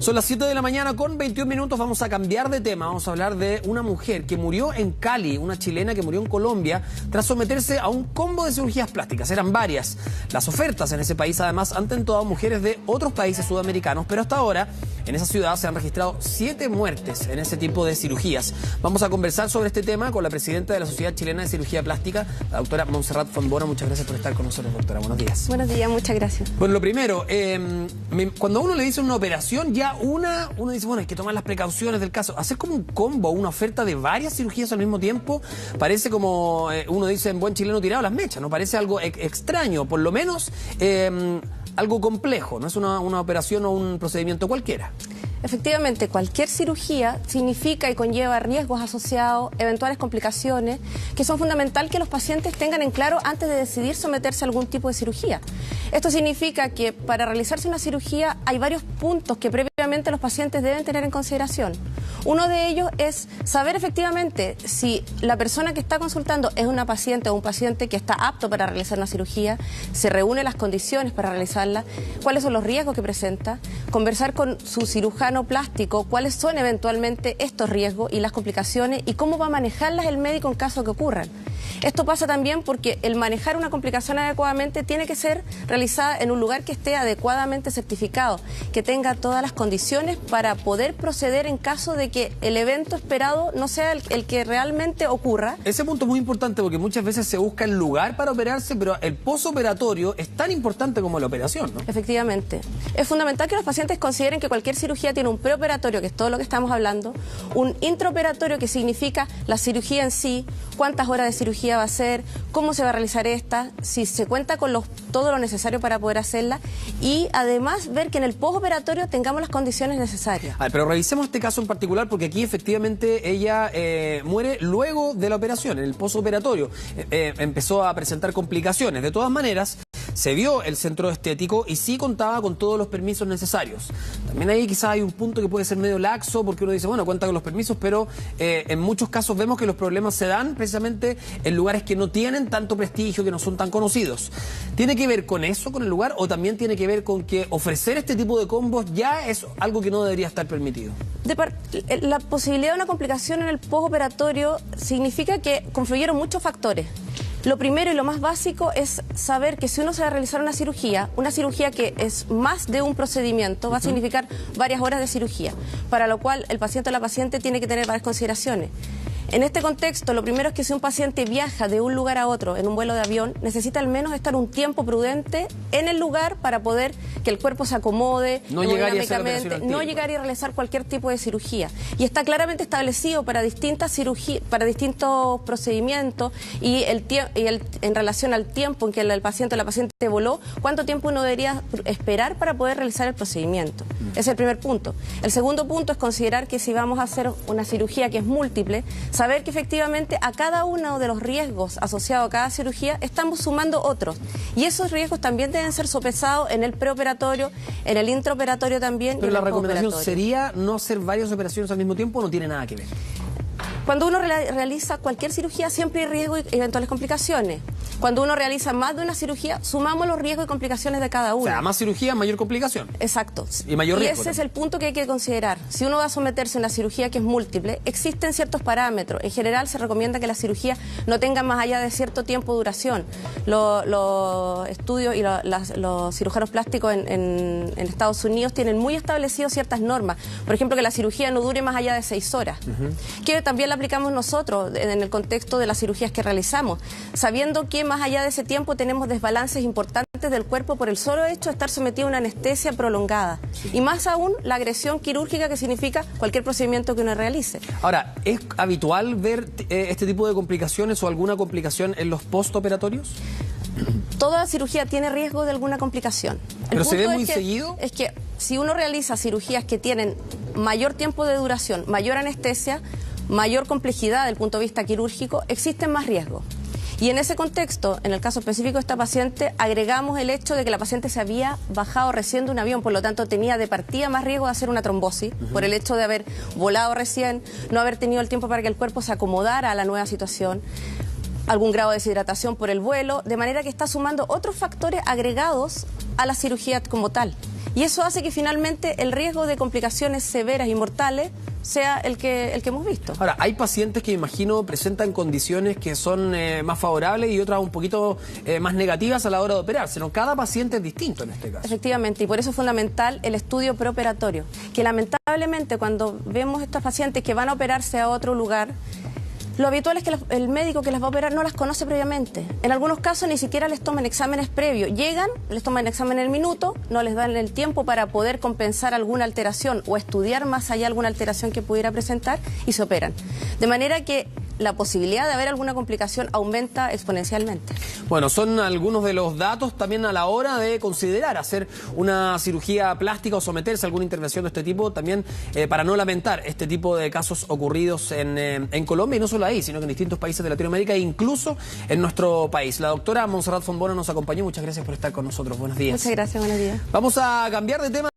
Son las 7 de la mañana con 21 minutos, vamos a cambiar de tema, vamos a hablar de una mujer que murió en Cali, una chilena que murió en Colombia tras someterse a un combo de cirugías plásticas, eran varias. Las ofertas en ese país además han tentado a mujeres de otros países sudamericanos, pero hasta ahora en esa ciudad se han registrado 7 muertes en ese tipo de cirugías. Vamos a conversar sobre este tema con la presidenta de la Sociedad Chilena de Cirugía Plástica, la doctora Montserrat Fontbona. Muchas gracias por estar con nosotros, doctora. Buenos días. Buenos días, muchas gracias. Bueno, lo primero, cuando a uno le dice una operación, ya uno dice, bueno, hay que tomar las precauciones del caso. Hacer como un combo, una oferta de varias cirugías al mismo tiempo, parece como, uno dice en buen chileno, tirado las mechas, ¿no? Parece algo extraño, por lo menos algo complejo, no es una operación o un procedimiento cualquiera. Efectivamente, cualquier cirugía significa y conlleva riesgos asociados, eventuales complicaciones, que son fundamental que los pacientes tengan en claro antes de decidir someterse a algún tipo de cirugía. Esto significa que para realizarse una cirugía hay varios puntos que previamente los pacientes deben tener en consideración. Uno de ellos es saber efectivamente si la persona que está consultando es una paciente o un paciente que está apto para realizar una cirugía, se reúnen las condiciones para realizarla, cuáles son los riesgos que presenta, conversar con su cirujano plástico, cuáles son eventualmente estos riesgos y las complicaciones y cómo va a manejarlas el médico en caso que ocurran. Esto pasa también porque el manejar una complicación adecuadamente tiene que ser realizada en un lugar que esté adecuadamente certificado, que tenga todas las condiciones para poder proceder en caso de que el evento esperado no sea el que realmente ocurra. Ese punto es muy importante porque muchas veces se busca el lugar para operarse, pero el posoperatorio es tan importante como la operación, ¿no? Efectivamente. Es fundamental que los pacientes consideren que cualquier cirugía tiene un preoperatorio, que es todo lo que estamos hablando, un intraoperatorio, que significa la cirugía en sí, cuántas horas de cirugía va a ser, cómo se va a realizar esta, si se cuenta con todo lo necesario para poder hacerla y además ver que en el postoperatorio tengamos las condiciones necesarias. Pero revisemos este caso en particular porque aquí efectivamente ella muere luego de la operación, en el postoperatorio. Empezó a presentar complicaciones. De todas maneras, se vio el centro estético y sí contaba con todos los permisos necesarios. También ahí quizás hay un punto que puede ser medio laxo porque uno dice, bueno, cuenta con los permisos, pero en muchos casos vemos que los problemas se dan precisamente en lugares que no tienen tanto prestigio, que no son tan conocidos. ¿Tiene que ver con eso, con el lugar, o también tiene que ver con que ofrecer este tipo de combos ya es algo que no debería estar permitido? La posibilidad de una complicación en el postoperatorio significa que confluyeron muchos factores. Lo primero y lo más básico es saber que si uno se va a realizar una cirugía que es más de un procedimiento, va a significar varias horas de cirugía, para lo cual el paciente o la paciente tiene que tener varias consideraciones. En este contexto, lo primero es que si un paciente viaja de un lugar a otro en un vuelo de avión, necesita al menos estar un tiempo prudente en el lugar para poder que el cuerpo se acomode, no llegar y realizar cualquier tipo de cirugía. Y está claramente establecido para distintas cirugías, para distintos procedimientos y en relación al tiempo en que el paciente o la paciente voló, cuánto tiempo uno debería esperar para poder realizar el procedimiento. Ese es el primer punto. El segundo punto es considerar que si vamos a hacer una cirugía que es múltiple, saber que efectivamente a cada uno de los riesgos asociados a cada cirugía estamos sumando otros. Y esos riesgos también deben ser sopesados en el preoperatorio, en el intraoperatorio también. Pero la recomendación sería no hacer varias operaciones al mismo tiempo, ¿o no tiene nada que ver? Cuando uno realiza cualquier cirugía siempre hay riesgo y eventuales complicaciones. Cuando uno realiza más de una cirugía, sumamos los riesgos y complicaciones de cada una. O sea, más cirugía, mayor complicación. Exacto. Y mayor riesgo. Y ese es el punto que hay que considerar. Si uno va a someterse a una cirugía que es múltiple, existen ciertos parámetros. En general se recomienda que la cirugía no tenga más allá de cierto tiempo de duración. Los estudios y los cirujanos plásticos en Estados Unidos tienen muy establecidos ciertas normas. Por ejemplo, que la cirugía no dure más allá de 6 horas. Que también la aplicamos nosotros en el contexto de las cirugías que realizamos, sabiendo que más allá de ese tiempo tenemos desbalances importantes del cuerpo por el solo hecho de estar sometido a una anestesia prolongada. Y más aún la agresión quirúrgica que significa cualquier procedimiento que uno realice. Ahora, ¿es habitual ver este tipo de complicaciones o alguna complicación en los postoperatorios? Toda cirugía tiene riesgo de alguna complicación. ¿Pero se ve muy seguido? Es que si uno realiza cirugías que tienen mayor tiempo de duración, mayor anestesia, mayor complejidad desde el punto de vista quirúrgico, existen más riesgos. Y en ese contexto, en el caso específico de esta paciente, agregamos el hecho de que la paciente se había bajado recién de un avión, por lo tanto tenía de partida más riesgo de hacer una trombosis, por el hecho de haber volado recién, no haber tenido el tiempo para que el cuerpo se acomodara a la nueva situación, algún grado de deshidratación por el vuelo, de manera que está sumando otros factores agregados a la cirugía como tal. Y eso hace que finalmente el riesgo de complicaciones severas y mortales sea el que hemos visto. Ahora, hay pacientes que imagino presentan condiciones que son más favorables y otras un poquito más negativas a la hora de operarse, ¿no? Cada paciente es distinto en este caso. Efectivamente, y por eso es fundamental el estudio preoperatorio, que lamentablemente cuando vemos estos pacientes que van a operarse a otro lugar, lo habitual es que el médico que las va a operar no las conoce previamente. En algunos casos ni siquiera les toman exámenes previos. Llegan, les toman examen en el minuto, no les dan el tiempo para poder compensar alguna alteración o estudiar más allá alguna alteración que pudiera presentar y se operan. De manera que la posibilidad de haber alguna complicación aumenta exponencialmente. Bueno, son algunos de los datos también a la hora de considerar hacer una cirugía plástica o someterse a alguna intervención de este tipo, también para no lamentar este tipo de casos ocurridos en Colombia, y no solo ahí, sino que en distintos países de Latinoamérica e incluso en nuestro país. La doctora Montserrat Fontbono nos acompañó. Muchas gracias por estar con nosotros. Buenos días. Muchas gracias, buenos días. Vamos a cambiar de tema.